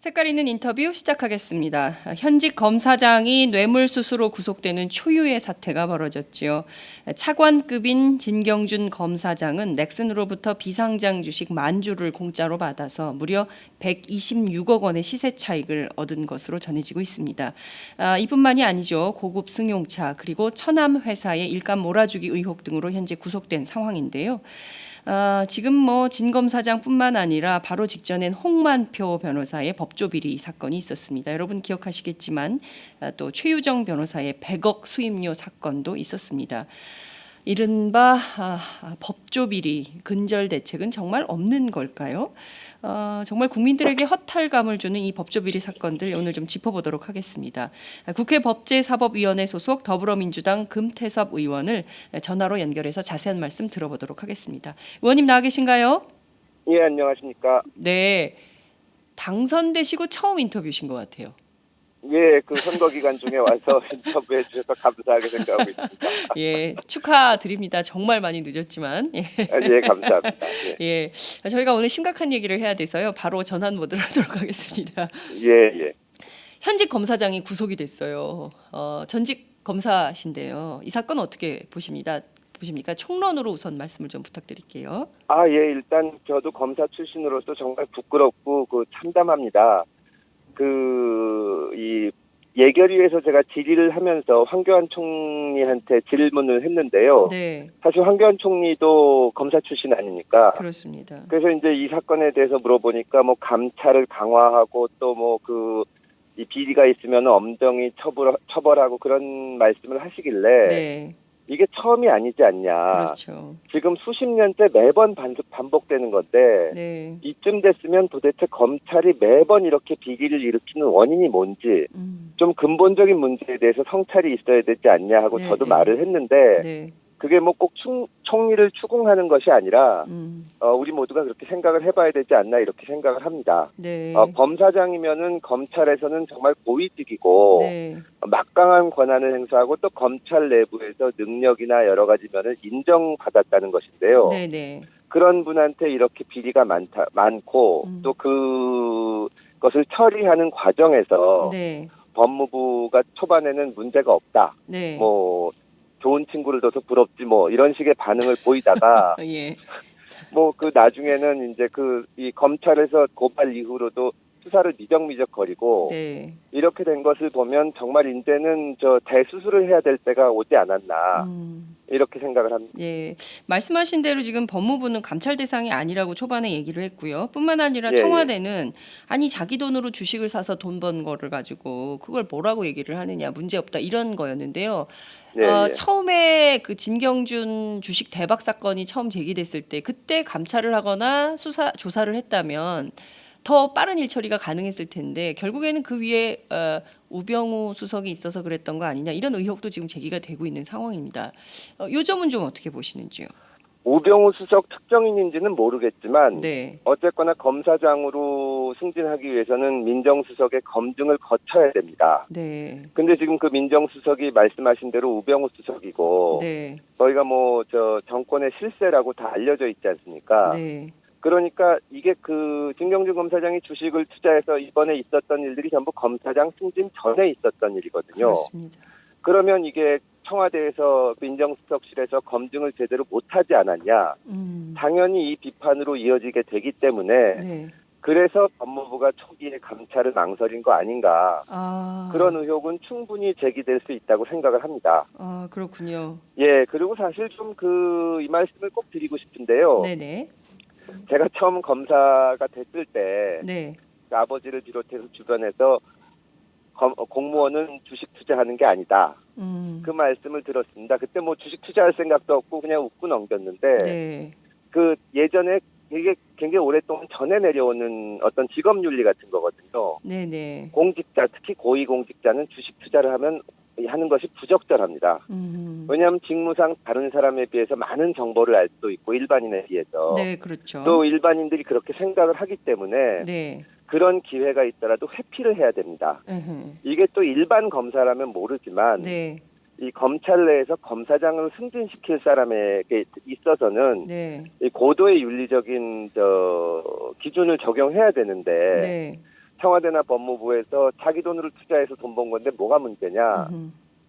색깔 있는 인터뷰 시작하겠습니다. 현직 검사장이 뇌물수수로 구속되는 초유의 사태가 벌어졌지요. 차관급인 진경준 검사장은 넥슨으로부터 비상장 주식 만주를 공짜로 받아서 무려 126억 원의 시세 차익을 얻은 것으로 전해지고 있습니다. 이뿐만이 아니죠. 고급 승용차 그리고 처남 회사의 일감 몰아주기 의혹 등으로 현재 구속된 상황인데요. 지금 진 검사장뿐만 아니라 바로 직전엔 홍만표 변호사의 법조 비리 사건이 있었습니다. 여러분 기억하시겠지만 또 최유정 변호사의 100억 수임료 사건도 있었습니다. 이른바 법조 비리 근절 대책은 정말 없는 걸까요? 정말 국민들에게 허탈감을 주는 이 법조 비리 사건들 오늘 좀 짚어보도록 하겠습니다. 국회 법제사법위원회 소속 더불어민주당 금태섭 의원을 전화로 연결해서 자세한 말씀 들어보도록 하겠습니다. 의원님 나와 계신가요? 예, 안녕하십니까. 네, 당선되시고 처음 인터뷰신 것 같아요. 예, 그 선거 기간 중에 와서 인터뷰해 주셔서 감사하게 생각하고 있습니다. 예, 축하드립니다. 정말 많이 늦었지만. 예. 예, 감사합니다. 예, 예, 저희가 오늘 심각한 얘기를 해야 돼서요. 바로 전환 모드로 하도록 하겠습니다. 예. 현직 검사장이 구속이 됐어요. 전직 검사신데요. 이 사건 어떻게 보십니까? 총론으로 우선 말씀을 좀 부탁드릴게요. 예, 일단 저도 검사 출신으로서 정말 부끄럽고 참담합니다. 이 예결위에서 제가 질의를 하면서 황교안 총리한테 질문을 했는데요. 네, 사실 황교안 총리도 검사 출신 아닙니까? 그렇습니다. 그래서 이제 이 사건에 대해서 물어보니까 감찰을 강화하고 또 이 비리가 있으면 엄정히 처벌하고 그런 말씀을 하시길래 네, 이게 처음이 아니지 않냐. 그렇죠. 지금 수십 년째 매번 반복되는 건데 네, 이쯤 됐으면 도대체 검찰이 매번 이렇게 비리를 일으키는 원인이 뭔지 좀 근본적인 문제에 대해서 성찰이 있어야 되지 않냐 하고 네, 저도 네. 말을 했는데 네, 그게 꼭 총리를 추궁하는 것이 아니라 우리 모두가 그렇게 생각을 해봐야 되지 않나 이렇게 생각을 합니다. 네, 검사장이면은 검찰에서는 정말 고위직이고 네, 막강한 권한을 행사하고 또 검찰 내부에서 능력이나 여러 가지 면을 인정받았다는 것인데요. 네, 네, 그런 분한테 이렇게 비리가 많고 또 그것을 처리하는 과정에서 네, 법무부가 초반에는 문제가 없다. 네. 좋은 친구를 둬서 부럽지 이런 식의 반응을 보이다가 예, 그 나중에는 이제 이 검찰에서 고발 이후로도 수사를 미적미적거리고 네. 이렇게 된 것을 보면 정말 이제는 대수술을 해야 될 때가 오지 않았나 이렇게 생각을 합니다. 예, 말씀하신 대로 지금 법무부는 감찰 대상이 아니라고 초반에 얘기를 했고요. 뿐만 아니라 예. 청와대는 아니 자기 돈으로 주식을 사서 돈 번 거를 가지고 그걸 뭐라고 얘기를 하느냐 문제 없다 이런 거였는데요. 예. 처음에 그 진경준 주식 대박 사건이 처음 제기됐을 때 그때 감찰을 하거나 조사를 했다면 더 빠른 일 처리가 가능했을 텐데 결국에는 그 위에 우병우 수석이 있어서 그랬던 거 아니냐 이런 의혹도 지금 제기가 되고 있는 상황입니다. 요 점은 좀 어떻게 보시는지요? 우병우 수석 특정인인지는 모르겠지만 네, 어쨌거나 검사장으로 승진하기 위해서는 민정수석의 검증을 거쳐야 됩니다. 네, 근데 지금 그 민정수석이 말씀하신 대로 우병우 수석이고 네, 저희가 정권의 실세라고 다 알려져 있지 않습니까? 네, 그러니까 이게 진경준 검사장이 주식을 투자해서 이번에 있었던 일들이 전부 검사장 승진 전에 있었던 일이거든요. 그렇습니다. 그러면 이게 청와대에서 민정수석실에서 검증을 제대로 못하지 않았냐. 당연히 이 비판으로 이어지게 되기 때문에 네, 그래서 법무부가 초기에 감찰을 망설인 거 아닌가. 그런 의혹은 충분히 제기될 수 있다고 생각을 합니다. 그렇군요. 예, 그리고 사실 좀 이 말씀을 꼭 드리고 싶은데요. 네네, 제가 처음 검사가 됐을 때 네, 아버지를 비롯해서 주변에서 공무원은 주식 투자하는 게 아니다. 그 말씀을 들었습니다. 그때 주식 투자할 생각도 없고 그냥 웃고 넘겼는데 네, 예전에 이게 굉장히 오랫동안 전해 내려오는 어떤 직업 윤리 같은 거거든요. 네네, 공직자, 특히 고위공직자는 주식 투자를 하는 것이 부적절합니다. 왜냐하면 직무상 다른 사람에 비해서 많은 정보를 알 수도 있고 일반인에 비해서 네, 그렇죠. 또 일반인들이 그렇게 생각을 하기 때문에 네, 그런 기회가 있더라도 회피를 해야 됩니다. 이게 또 일반 검사라면 모르지만 네, 이 검찰 내에서 검사장을 승진시킬 사람에게 있어서는 네, 이 고도의 윤리적인 기준을 적용해야 되는데 네, 청와대나 법무부에서 자기 돈으로 투자해서 돈 번 건데 뭐가 문제냐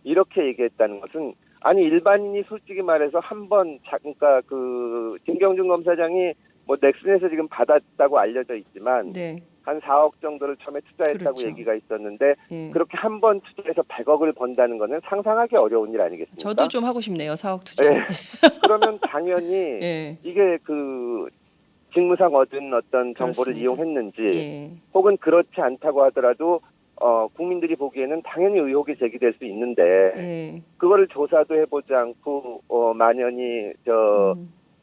이렇게 얘기했다는 것은 아니 일반인이 솔직히 말해서 그러니까 그 진경준 검사장이 뭐 넥슨에서 지금 받았다고 알려져 있지만 네. 한 4억 정도를 처음에 투자했다고 그렇죠. 얘기가 있었는데 예. 그렇게 한 번 투자해서 100억을 번다는 거는 상상하기 어려운 일 아니겠습니까? 저도 좀 하고 싶네요. 4억 투자. 예. 그러면 당연히 예. 이게 그 직무상 얻은 어떤 정보를 그렇습니다. 이용했는지 예. 혹은 그렇지 않다고 하더라도 국민들이 보기에는 당연히 의혹이 제기될 수 있는데 예. 그거를 조사도 해보지 않고 만연히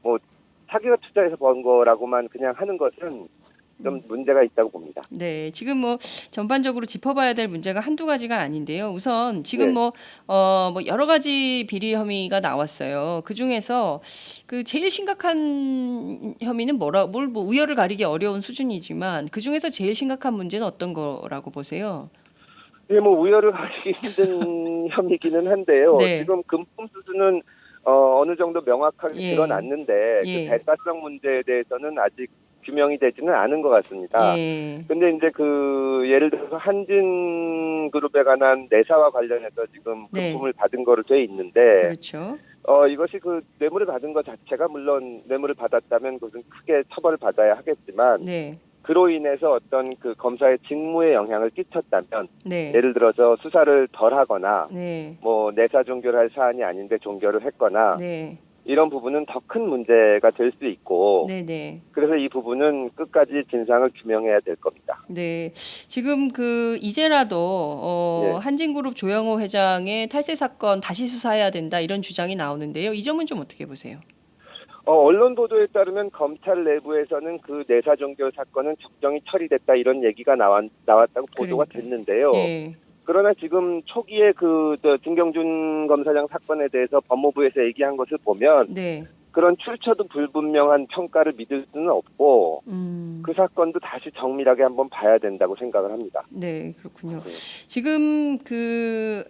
뭐 자기가 투자해서 번 거라고만 그냥 하는 것은 좀 문제가 있다고 봅니다. 네, 지금 뭐 전반적으로 짚어봐야 될 문제가 한두 가지가 아닌데요. 우선 지금 네. 뭐 여러 가지 비리 혐의가 나왔어요. 그 중에서 그 제일 심각한 혐의는 뭘 뭐 우열을 가리기 어려운 수준이지만 그 중에서 제일 심각한 문제는 어떤 거라고 보세요? 예, 뭐 우열을 가리기 힘든 혐의기는 한데요. 네. 지금 금품 수수는 어느 정도 명확하게 예. 드러났는데 예. 그 대가성 문제에 대해서는 아직 규명이 되지는 않은 것 같습니다. 예. 근데 이제 그 예를 들어서 한진그룹에 관한 내사와 관련해서 지금 네. 금품을 받은 거로 돼 있는데 그렇죠. 이것이 그 뇌물을 받은 것 자체가 물론 뇌물을 받았다면 그것은 크게 처벌을 받아야 하겠지만 네. 그로 인해서 어떤 그 검사의 직무에 영향을 끼쳤다면 네. 예를 들어서 수사를 덜 하거나 네. 뭐 내사 종결을 할 사안이 아닌데 종결을 했거나 네. 이런 부분은 더 큰 문제가 될 수 있고 네. 네. 그래서 이 부분은 끝까지 진상을 규명해야 될 겁니다. 네, 지금 그 이제라도 예. 한진그룹 조영호 회장의 탈세 사건 다시 수사해야 된다 이런 주장이 나오는데요. 이 점은 좀 어떻게 보세요? 언론 보도에 따르면 검찰 내부에서는 그 내사 종결 사건은 적정히 처리됐다 이런 얘기가 나왔다고 보도가 그러니까요. 됐는데요. 예. 그러나 지금 초기에 진경준 검사장 사건에 대해서 법무부에서 얘기한 것을 보면 네. 그런 출처도 불분명한 평가를 믿을 수는 없고 그 사건도 다시 정밀하게 한번 봐야 된다고 생각을 합니다. 네, 그렇군요. 네. 지금 그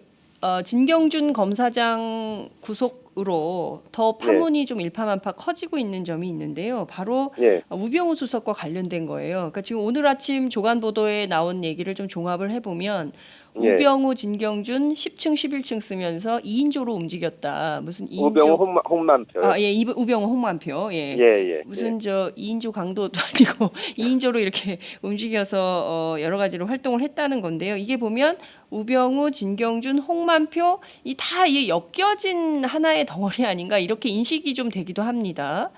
진경준 검사장 구속으로 더 파문이 좀 일파만파 커지고 있는 점이 있는데요. 바로 예. 우병우 수석과 관련된 거예요. 그러니까 지금 오늘 아침 조간 보도에 나온 얘기를 좀 종합을 해보면 예. 우병우, 진경준 10층, 11층 쓰면서 2인조로 움직였다. 무슨 2인조? 우병우 홍만표. 예, 우병우 홍만표. 예. 예. 무슨 저 2인조 강도도 아니고 2인조로 이렇게 움직여서 여러 가지로 활동을 했다는 건데요. 이게 보면 우병우, 진경준, 홍만표 이 다 이게 엮여진 하나의 덩어리 아닌가 이렇게 인식이 좀 되기도 합니다.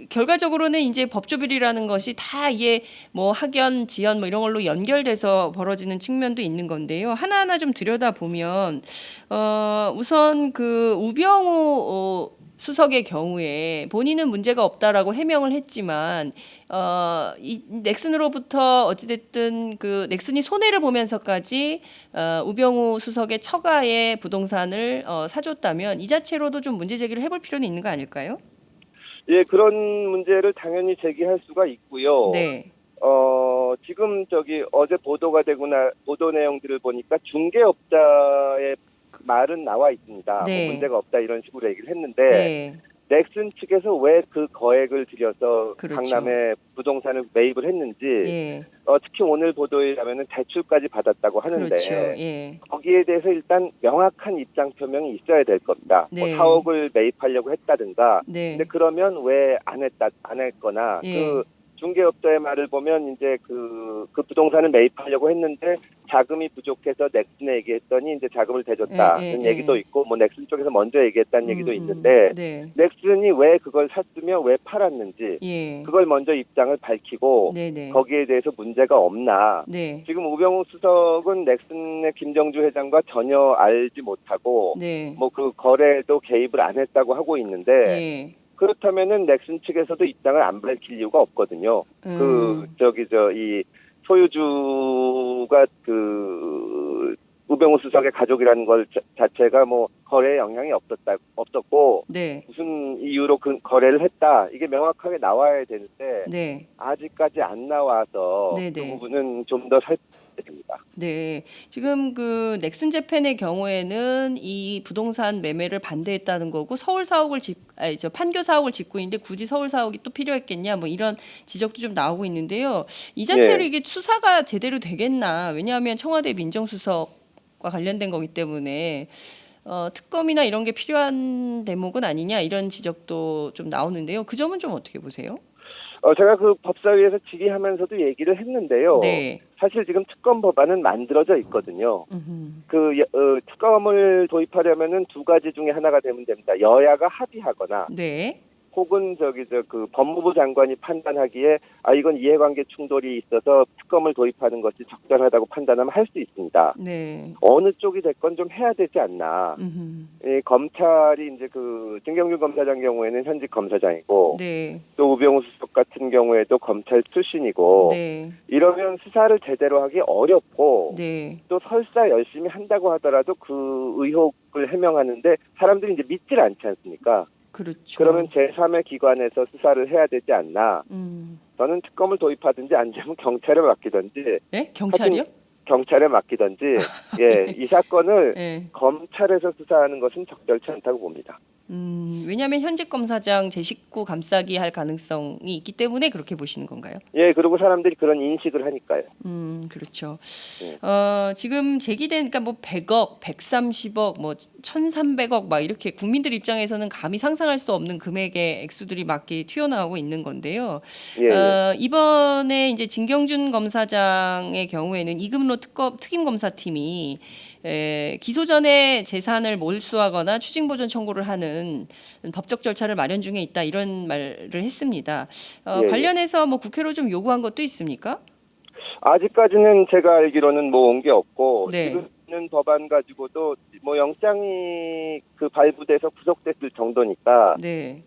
결과적으로는 이제 법조비리라는 것이 다 이게 뭐 학연, 지연 뭐 이런 걸로 연결돼서 벌어지는 측면도 있는 건데요. 하나하나 좀 들여다 보면 우선 그 우병우 수석의 경우에 본인은 문제가 없다라고 해명을 했지만 이 넥슨으로부터 어찌됐든 그 넥슨이 손해를 보면서까지 우병우 수석의 처가의 부동산을 사줬다면 이 자체로도 좀 문제 제기를 해볼 필요는 있는 거 아닐까요? 예, 그런 문제를 당연히 제기할 수가 있고요. 네. 지금 어제 보도가 되거나 보도 내용들을 보니까 중개업자의 말은 나와 있습니다. 네. 뭐 문제가 없다 이런 식으로 얘기를 했는데 네. 넥슨 측에서 왜 그 거액을 들여서 그렇죠. 강남에 부동산을 매입을 했는지 예. 특히 오늘 보도에 의하면 대출까지 받았다고 하는데 그렇죠. 예. 거기에 대해서 일단 명확한 입장 표명이 있어야 될 겁니다. 네. 뭐 4억을 매입하려고 했다든가. 네. 근데 그러면 왜 안 했거나 예. 그 중개업자의 말을 보면 이제 그 부동산을 매입하려고 했는데 자금이 부족해서 넥슨에 얘기했더니 이제 자금을 대줬다는 예. 얘기도 있고 뭐 넥슨 쪽에서 먼저 얘기했다는 얘기도 있는데 네. 넥슨이 왜 그걸 샀으며 왜 팔았는지 예. 그걸 먼저 입장을 밝히고 네네. 거기에 대해서 문제가 없나. 네. 지금 우병우 수석은 넥슨의 김정주 회장과 전혀 알지 못하고 네. 뭐 그 거래도 개입을 안 했다고 하고 있는데 예. 그렇다면은 넥슨 측에서도 입장을 안 밝힐 이유가 없거든요. 이 소유주가 그 우병우 수석의 가족이라는 걸 자체가 뭐 거래에 영향이 없었고 네. 무슨 이유로 그 거래를 했다 이게 명확하게 나와야 되는데 네. 아직까지 안 나와서 네네. 그 부분은 좀 더 됩니다. 네, 지금 그 넥슨 재팬의 경우에는 이 부동산 매매를 반대했다는 거고 서울 사옥을 저 판교 사옥을 짓고 있는데 굳이 서울 사옥이 또 필요했겠냐 뭐 이런 지적도 좀 나오고 있는데요. 이 자체로 예. 이게 수사가 제대로 되겠나? 왜냐하면 청와대 민정수석과 관련된 거기 때문에 특검이나 이런 게 필요한 대목은 아니냐 이런 지적도 좀 나오는데요. 그 점은 좀 어떻게 보세요? 제가 그 법사위에서 질의하면서도 얘기를 했는데요. 네. 사실 지금 특검 법안은 만들어져 있거든요. 음흠. 특검을 도입하려면은 두 가지 중에 하나가 되면 됩니다. 여야가 합의하거나 네. 혹은 그 법무부 장관이 판단하기에 이건 이해관계 충돌이 있어서 특검을 도입하는 것이 적절하다고 판단하면 할 수 있습니다. 네. 어느 쪽이 됐건 좀 해야 되지 않나. 음흠. 검찰이 이제 그 진경준 검사장 경우에는 현직 검사장이고 네. 또 우병우 수석 같은 경우에도 검찰 출신이고 네. 이러면 수사를 제대로 하기 어렵고 네. 또 설사 열심히 한다고 하더라도 그 의혹을 해명하는데 사람들이 이제 믿질 않지 않습니까? 그렇죠. 그러면 제3의 기관에서 수사를 해야 되지 않나. 저는 특검을 도입하든지 안 되면 경찰에 맡기든지. 네? 경찰이요? 경찰에 맡기든지. 예, 이 사건을 네. 검찰에서 수사하는 것은 적절치 않다고 봅니다. 왜냐하면 현직 검사장 제 식구 감싸기 할 가능성이 있기 때문에 그렇게 보시는 건가요? 예, 그리고 사람들이 그런 인식을 하니까요. 그렇죠. 네. 지금 제기된 그러니까 뭐 100억, 130억, 뭐 1,300억 막 이렇게 국민들 입장에서는 감히 상상할 수 없는 금액의 액수들이 막 이렇게 튀어나오고 있는 건데요. 예, 예. 이번에 이제 진경준 검사장의 경우에는 이금로 특임 검사팀이 기소 전에 재산을 몰수하거나 추징보전 청구를 하는 법적 절차를 마련 중에 있다 이런 말을 했습니다. 예, 예. 관련해서 뭐 국회로 좀 요구한 것도 있습니까? 아직까지는 제가 알기로는 뭐 온 게 없고 네. 지금 있는 법안 가지고도 뭐 영장이 그 발부돼서 구속됐을 정도니까 네.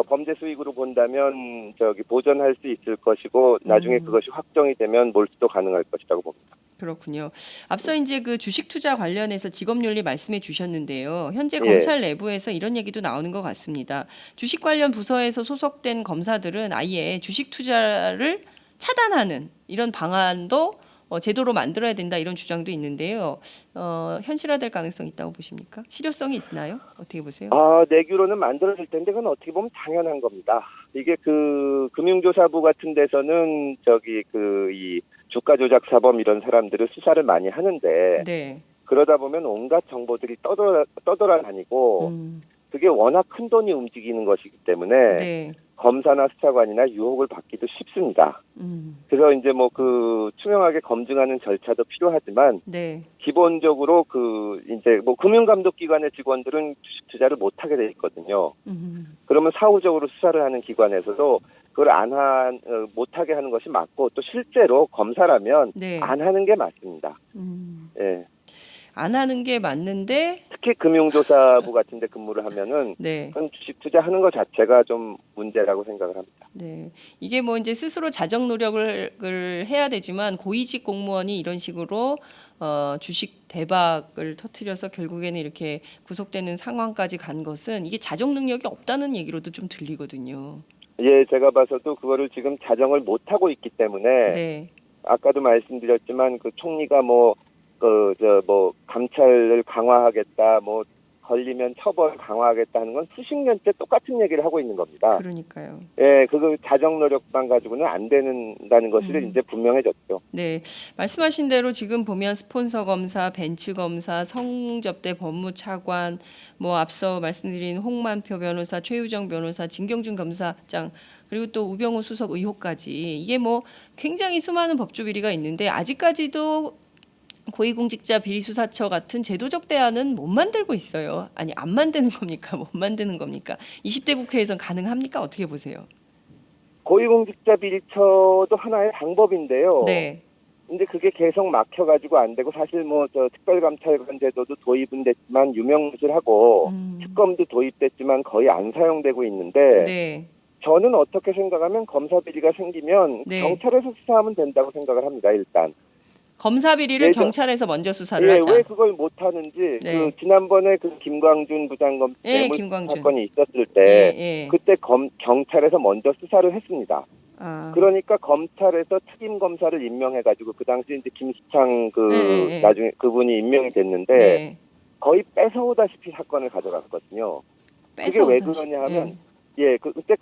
범죄 수익으로 본다면 보전할 수 있을 것이고 나중에 그것이 확정이 되면 몰수도 가능할 것이라고 봅니다. 그렇군요. 앞서 이제 그 주식 투자 관련해서 직업윤리 말씀해 주셨는데요. 현재 예. 검찰 내부에서 이런 얘기도 나오는 것 같습니다. 주식 관련 부서에서 소속된 검사들은 아예 주식 투자를 차단하는 이런 방안도 제도로 만들어야 된다 이런 주장도 있는데요. 현실화될 가능성이 있다고 보십니까? 실효성이 있나요? 어떻게 보세요? 내규로는 만들어질 텐데 그건 어떻게 보면 당연한 겁니다. 이게 그 금융조사부 같은 데서는 이 주가 조작 사범 이런 사람들을 수사를 많이 하는데 네. 그러다 보면 온갖 정보들이 떠돌아다니고 그게 워낙 큰 돈이 움직이는 것이기 때문에 네. 검사나 수사관이나 유혹을 받기도 쉽습니다. 그래서 이제 뭐 그 투명하게 검증하는 절차도 필요하지만 네. 기본적으로 이제 뭐 금융감독기관의 직원들은 주식 투자를 못 하게 돼 있거든요. 그러면 사후적으로 수사를 하는 기관에서도 그걸 못 하게 하는 것이 맞고 또 실제로 검사라면 네. 안 하는 게 맞습니다. 예. 안 하는 게 맞는데 특히 금융조사부 같은 데 근무를 하면은 네. 그건 주식 투자하는 것 자체가 좀 문제라고 생각을 합니다. 네. 이게 뭐 이제 스스로 자정 노력을 해야 되지만 고위직 공무원이 이런 식으로 주식 대박을 터뜨려서 결국에는 이렇게 구속되는 상황까지 간 것은 이게 자정 능력이 없다는 얘기로도 좀 들리거든요. 예, 제가 봐서도 그거를 지금 자정을 못 하고 있기 때문에 네. 아까도 말씀드렸지만 그 총리가 감찰을 강화하겠다, 걸리면 처벌 강화하겠다 하는 건 수십 년째 똑같은 얘기를 하고 있는 겁니다. 그러니까요. 예, 그거 자정 노력만 가지고는 안 된다는 것이 이제 분명해졌죠. 네, 말씀하신 대로 지금 보면 스폰서 검사, 벤츠 검사, 성접대 법무차관, 뭐 앞서 말씀드린 홍만표 변호사, 최유정 변호사, 진경준 검사장 그리고 또 우병우 수석 의혹까지 이게 뭐 굉장히 수많은 법조 비리가 있는데 아직까지도 고위공직자 비리수사처 같은 제도적 대안은 못 만들고 있어요. 아니 안 만드는 겁니까? 못 만드는 겁니까? 20대 국회에선 가능합니까? 어떻게 보세요? 고위공직자 비리처도 하나의 방법인데요. 네. 근데 그게 계속 막혀가지고 안 되고 사실 특별감찰관 제도도 도입은 됐지만 유명무실하고 특검도 도입됐지만 거의 안 사용되고 있는데 네. 저는 어떻게 생각하면 검사 비리가 생기면 네. 경찰에서 수사하면 된다고 생각을 합니다. 일단. 검사 비리를 경찰에서 먼저 수사를 예, 하자. 왜 그걸 못 하는지 네. 지난번에 그 김광준 부장검 뇌물 김광준. 사건이 있었을 때 예. 그때 경찰에서 먼저 수사를 했습니다. 아. 그러니까 검찰에서 특임 검사를 임명해가지고 그 당시 이제 김수창 네. 나중에 그분이 임명이 됐는데 네. 거의 뺏어오다시피 사건을 가져갔거든요. 그게 왜 뺏어오다시. 그러냐 예. 하면 그때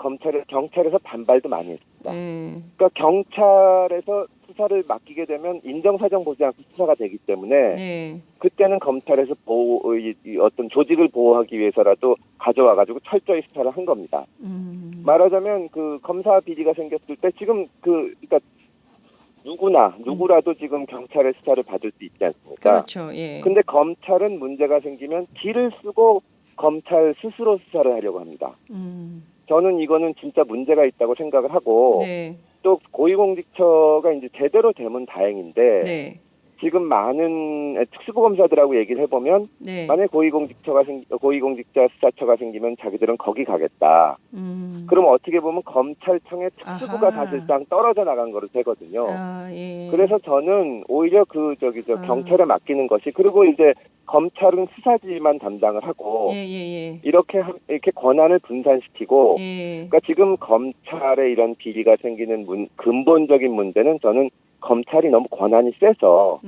경찰에서 반발도 많이 했습니다. 예. 그러니까 경찰에서 수사를 맡기게 되면 인정사정 보지 않고 수사가 되기 때문에 네. 그때는 검찰에서 이 어떤 조직을 보호하기 위해서라도 가져와가지고 철저히 수사를 한 겁니다. 말하자면 그 검사 비리가 생겼을 때 지금 그러니까 누구라도 지금 경찰의 수사를 받을 수 있지 않습니까? 그렇죠. 예. 근데 검찰은 문제가 생기면 길을 쓰고 검찰 스스로 수사를 하려고 합니다. 저는 이거는 진짜 문제가 있다고 생각을 하고 네. 또 고위공직처가 이제 제대로 되면 다행인데 네. 지금 많은 특수부검사들하고 얘기를 해보면 네. 만약에 고위공직자 수사처가 생기면 자기들은 거기 가겠다. 그럼 어떻게 보면 검찰청의 특수부가 아하. 사실상 떨어져 나간 거로 되거든요. 아, 예. 그래서 저는 오히려 경찰에 맡기는 것이 그리고 이제 검찰은 수사지만 담당을 하고 예. 이렇게 권한을 분산시키고 예. 그러니까 지금 검찰에 이런 비리가 생기는 근본적인 문제는 저는 검찰이 너무 권한이 세서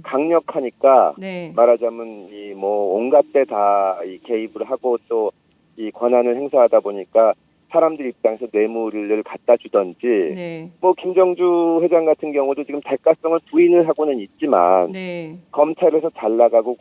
강력하니까 네. 말하자면 이 뭐 온갖 데 다 이 개입을 하고 또 이 권한을 행사하다 보니까 사람들 입장에서 뇌물을 갖다 주던지 네. 뭐 김정주 회장 같은 경우도 지금 대가성을 부인을 하고는 있지만 네. 검찰에서 잘 나가고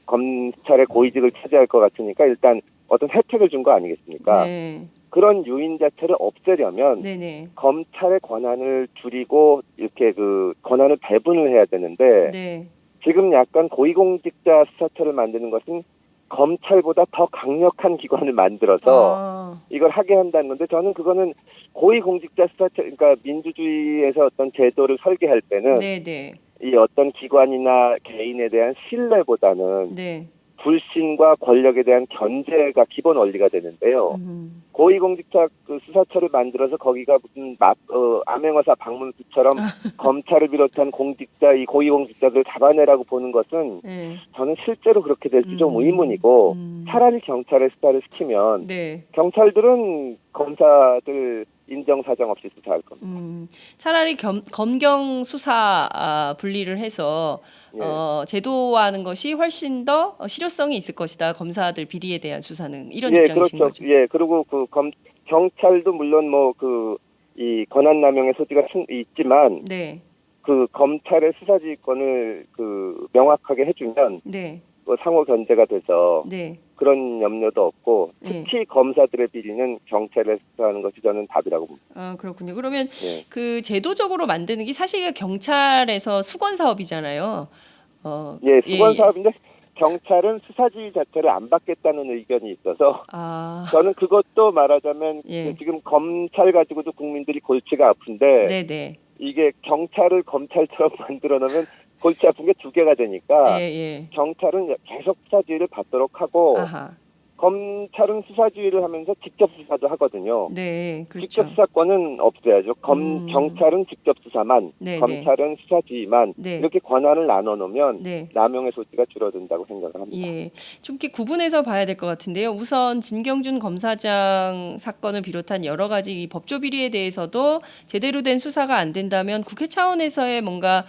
검찰의 고위직을 차지할 것 같으니까 일단 어떤 혜택을 준 거 아니겠습니까? 네. 그런 요인 자체를 없애려면 네네. 검찰의 권한을 줄이고 이렇게 그 권한을 배분을 해야 되는데 네. 지금 약간 고위공직자 수사처를 만드는 것은 검찰보다 더 강력한 기관을 만들어서 이걸 하게 한다는 건데 저는 그거는 고위공직자 수사처 그러니까 민주주의에서 어떤 제도를 설계할 때는 네네. 이 어떤 기관이나 개인에 대한 신뢰보다는 네. 불신과 권력에 대한 견제가 기본 원리가 되는데요. 고위공직자 그 수사처를 만들어서 거기가 무슨 암행어사 방문수처럼 검찰을 비롯한 공직자 이 고위공직자들 잡아내라고 보는 것은 네. 저는 실제로 그렇게 될지 좀 의문이고 차라리 경찰에 수사를 시키면 네. 경찰들은 검사들 인정사정 없이 수사할 겁니다. 차라리 검경 수사 분리를 해서 제도화하는 것이 훨씬 더 실효성이 있을 것이다. 검사들 비리에 대한 수사는 이런 입장이신 그렇죠. 거죠. 그리고 경찰도 물론 이 권한남용의 소지가 있지만 네. 그 검찰의 수사지휘권을 명확하게 해주면 네. 상호 견제가 돼서 네. 그런 염려도 없고 특히 검사들의 비리는 경찰에 수사하는 것이 저는 답이라고 봅니다. 아, 그렇군요. 그러면 그 제도적으로 만드는 게 사실 경찰에서 수건 사업이잖아요. 수건 사업인데 경찰은 수사지휘 자체를 안 받겠다는 의견이 있어서 저는 그것도 말하자면 지금 검찰 가지고도 국민들이 골치가 아픈데 네네. 이게 경찰을 검찰처럼 만들어 놓으면 골치 아픈 게 두 개가 되니까 경찰은 계속 수사지휘를 받도록 하고 검찰은 수사지휘를 하면서 직접 수사도 하거든요. 네, 그렇죠. 직접 수사권은 없애야죠. 경찰은 직접 수사만, 검찰은 수사지휘만 이렇게 권한을 나눠 놓으면 남용의 소지가 줄어든다고 생각을 합니다. 예, 좀 이렇게 구분해서 봐야 될 것 같은데요. 우선 진경준 검사장 사건을 비롯한 여러 가지 이 법조 비리에 대해서도 제대로 된 수사가 안 된다면 국회 차원에서의 뭔가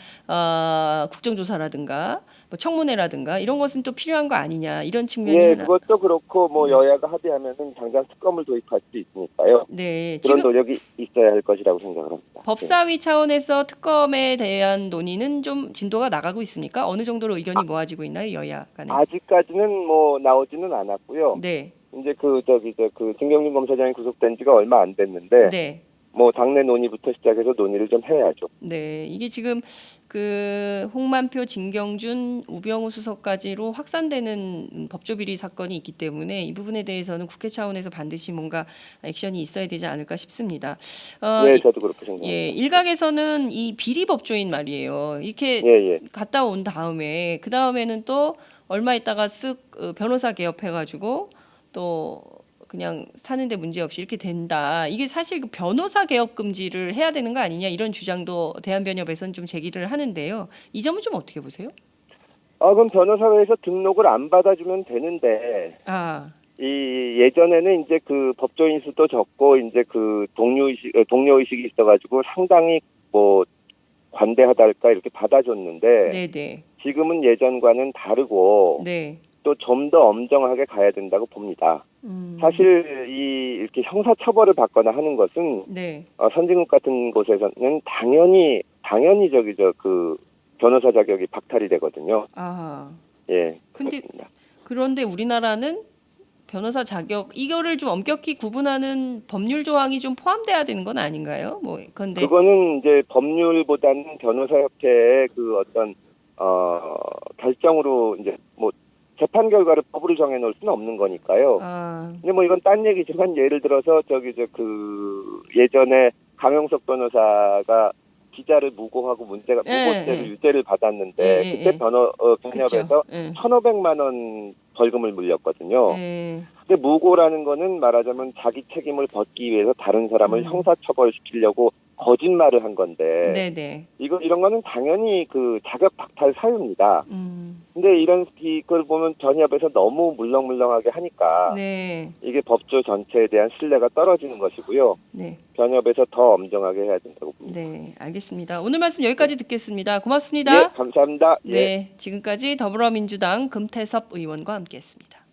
국정조사라든가 뭐 청문회라든가 이런 것은 또 필요한 거 아니냐 이런 측면이 그것도 그렇고 여야가 합의하면은 당장 특검을 도입할 수 있으니까요. 네, 그런 지금 노력이 있어야 할 것이라고 생각을 합니다. 법사위 차원에서 특검에 대한 논의는 좀 진도가 나가고 있습니까? 어느 정도로 의견이 모아지고 있나요, 여야 간에? 아직까지는 나오지는 않았고요. 네. 이제 진경준 검사장이 구속된 지가 얼마 안 됐는데 네. 당내 논의부터 시작해서 논의를 좀 해야죠. 네, 이게 지금 홍만표, 진경준, 우병우 수석까지로 확산되는 법조비리 사건이 있기 때문에 이 부분에 대해서는 국회 차원에서 반드시 뭔가 액션이 있어야 되지 않을까 싶습니다. 저도 그렇게 생각합니다. 일각에서는 이 비리 법조인 말이에요. 이렇게 갔다 온 다음에 그 다음에는 또 얼마 있다가 쓱 변호사 개업해가지고 또 그냥 사는데 문제 없이 이렇게 된다. 이게 사실 그 변호사 개업 금지를 해야 되는 거 아니냐 이런 주장도 대한변협에서는 좀 제기를 하는데요. 이 점은 좀 어떻게 보세요? 그럼 변호사회에서 등록을 안 받아주면 되는데 이 예전에는 이제 그 법조인 수도 적고 이제 그 동료 의식이 있어가지고 상당히 뭐 관대하달까 이렇게 받아줬는데 네네. 지금은 예전과는 다르고 네. 또 좀 더 엄정하게 가야 된다고 봅니다. 사실 이렇게 형사처벌을 받거나 하는 것은 네. 선진국 같은 곳에서는 당연히 그 변호사 자격이 박탈이 되거든요. 아. 예, 근데 그렇습니다. 그런데 우리나라는 변호사 자격 이거를 좀 엄격히 구분하는 법률 조항이 좀 포함돼야 되는 건 아닌가요? 뭐 근데 그거는 이제 법률보다는 변호사협회의 그 어떤 결정으로 이제 뭐 재판 결과를 법으로 정해놓을 수는 없는 거니까요. 아, 근데 뭐 이건 딴 얘기지만 예를 들어서 저기 그 예전에 강용석 변호사가 기자를 무고하고 무고죄를 예, 유죄를 예, 받았는데 예, 그때 예. 그쵸. 변협에서 예. 1,500만 원 벌금을 물렸거든요. 예. 근데 무고라는 거는 말하자면 자기 책임을 벗기 위해서 다른 사람을 형사처벌시키려고 거짓말을 한 건데 네네. 이런 거는 당연히 그 자격 박탈 사유입니다. 음. 근데 이걸 보면 변협에서 너무 물렁물렁하게 하니까 네. 이게 법조 전체에 대한 신뢰가 떨어지는 것이고요. 네. 변협에서 더 엄정하게 해야 된다고 봅니다. 네. 알겠습니다. 오늘 말씀 네. 여기까지 듣겠습니다. 예, 고맙습니다. 감사합니다. 예. 네. 지금까지 더불어민주당 금태섭 의원과 함께했습니다.